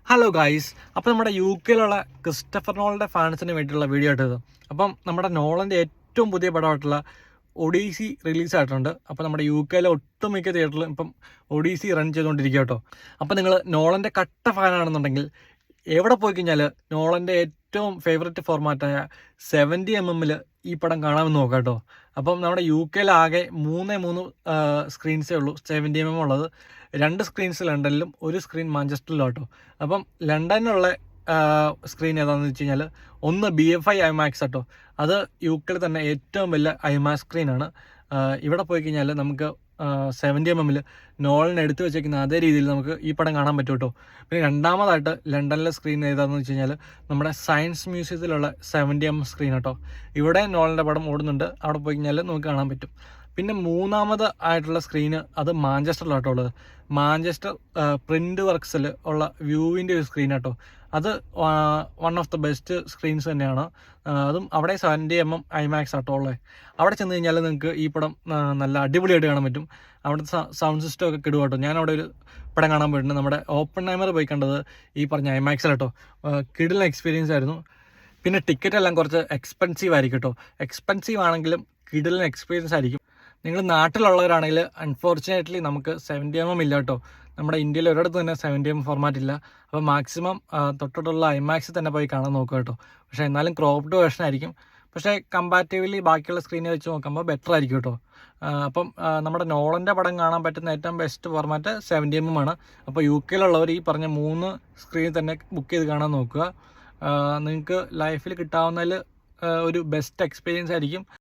Hello guys, അപ്പോൾ നമ്മുടെ U കെയിലുള്ള Christopher നോളൻ്റെ ഫാൻസിന് വേണ്ടിയിട്ടുള്ള വീഡിയോ ആയിട്ടത്. അപ്പം നമ്മുടെ നോളൻ്റെ ഏറ്റവും പുതിയ പടമായിട്ടുള്ള ഒഡീസി റിലീസായിട്ടുണ്ട്. അപ്പോൾ നമ്മുടെ യു കെയിലെ ഒട്ടുമിക്ക തിയേറ്ററിലും ഇപ്പം ഒഡീസി റൺ ചെയ്തുകൊണ്ടിരിക്കുക കേട്ടോ. അപ്പോൾ നിങ്ങൾ നോളൻ്റെ കട്ട ഫാനാണെന്നുണ്ടെങ്കിൽ എവിടെ പോയി കഴിഞ്ഞാൽ നോളൻ്റെ ഏറ്റവും ഫേവററ്റ് ഫോർമാറ്റായ 70mm ഈ പടം കാണാമെന്ന് നോക്കാം കേട്ടോ. അപ്പം നമ്മുടെ യു കെയിലാകെ മൂന്ന് സ്ക്രീൻസേ ഉള്ളൂ 70mm ഉള്ളത്. 2 സ്ക്രീൻസ് ലണ്ടനിലും 1 സ്ക്രീൻ മാഞ്ചസ്റ്ററിലും കേട്ടോ. അപ്പം ലണ്ടനിലുള്ള സ്ക്രീൻ ഏതാണെന്ന് വെച്ച് കഴിഞ്ഞാൽ ഒന്ന് BFI IMAX കേട്ടോ. അത് യു കെയിൽ തന്നെ ഏറ്റവും വലിയ IMAX സ്ക്രീനാണ്. ഇവിടെ പോയി കഴിഞ്ഞാൽ നമുക്ക് 70mm നോളിന് എടുത്തു വെച്ചേക്കുന്ന അതേ രീതിയിൽ നമുക്ക് ഈ പടം കാണാൻ പറ്റും കേട്ടോ. പിന്നെ രണ്ടാമതായിട്ട് ലണ്ടനിലെ സ്ക്രീൻ ഏതാണെന്ന് വെച്ച് കഴിഞ്ഞാൽ നമ്മുടെ സയൻസ് മ്യൂസിയത്തിലുള്ള 70mm സ്ക്രീൻ കേട്ടോ. ഇവിടെ നോളിൻ്റെ പടം ഓടുന്നുണ്ട്. അവിടെ പോയി കഴിഞ്ഞാൽ നമുക്ക് കാണാൻ പറ്റും. പിന്നെ മൂന്നാമത് ആയിട്ടുള്ള സ്ക്രീന് അത് മാഞ്ചസ്റ്ററിലാട്ടോ ഉള്ളത്. മാഞ്ചസ്റ്റർ പ്രിൻ്റ് വർക്ക്സിൽ ഉള്ള വ്യൂവിൻ്റെ ഒരു സ്ക്രീൻ കേട്ടോ. അത് one of the best screens തന്നെയാണ്. അതും അവിടെ 70mm IMAX ആട്ടോ ഉള്ളത്. അവിടെ ചെന്ന് കഴിഞ്ഞാൽ നിങ്ങൾക്ക് ഈ പടം നല്ല അടിപൊളിയായിട്ട് കാണാൻ പറ്റും. അവിടുത്തെ സൗണ്ട് സിസ്റ്റം ഒക്കെ കിടുക കേട്ടോ. ഞാൻ അവിടെ ഒരു പടം കാണാൻ പോയിട്ടുണ്ട്. നമ്മുടെ ഓപ്പൺഹൈമർ പോയി കണ്ടത് ഈ പറഞ്ഞ IMAXിലാട്ടോ. കിടിലൻ എക്സ്പീരിയൻസ് ആയിരുന്നു. പിന്നെ ടിക്കറ്റ് എല്ലാം കുറച്ച് എക്സ്പെൻസീവ് ആയിരിക്കും കേട്ടോ. എക്സ്പെൻസീവ് ആണെങ്കിലും കിടിലൻ എക്സ്പീരിയൻസ് ആയിരിക്കും. നിങ്ങൾ നാട്ടിലുള്ളവരാണെങ്കിൽ അൺഫോർച്ചുനേറ്റ്ലി നമുക്ക് 70mm ഇല്ല കേട്ടോ. നമ്മുടെ ഇന്ത്യയിൽ ഒരിടത്ത് തന്നെ 70mm ഫോർമാറ്റ് ഇല്ല. അപ്പോൾ മാക്സിമം തൊട്ടിട്ടുള്ള IMAX തന്നെ പോയി കാണാൻ നോക്കുക കേട്ടോ. പക്ഷേ എന്നാലും ക്രോപ്ഡ് വേർഷൻ ആയിരിക്കും. പക്ഷേ കമ്പാരിറ്റീവ്ലി ബാക്കിയുള്ള സ്ക്രീനെ വെച്ച് നോക്കുമ്പോൾ ബെറ്റർ ആയിരിക്കും കേട്ടോ. അപ്പം നമ്മുടെ നോളൻ്റെ പടം കാണാൻ പറ്റുന്ന ഏറ്റവും ബെസ്റ്റ് ഫോർമാറ്റ് 70mm ആണ്. അപ്പോൾ യു കെയിലുള്ളവർ ഈ പറഞ്ഞ 3 സ്ക്രീൻ തന്നെ ബുക്ക് ചെയ്ത് കാണാൻ നോക്കുക. നിങ്ങൾക്ക് ലൈഫിൽ കിട്ടാവുന്നതിൽ ഒരു ബെസ്റ്റ് എക്സ്പീരിയൻസ് ആയിരിക്കും.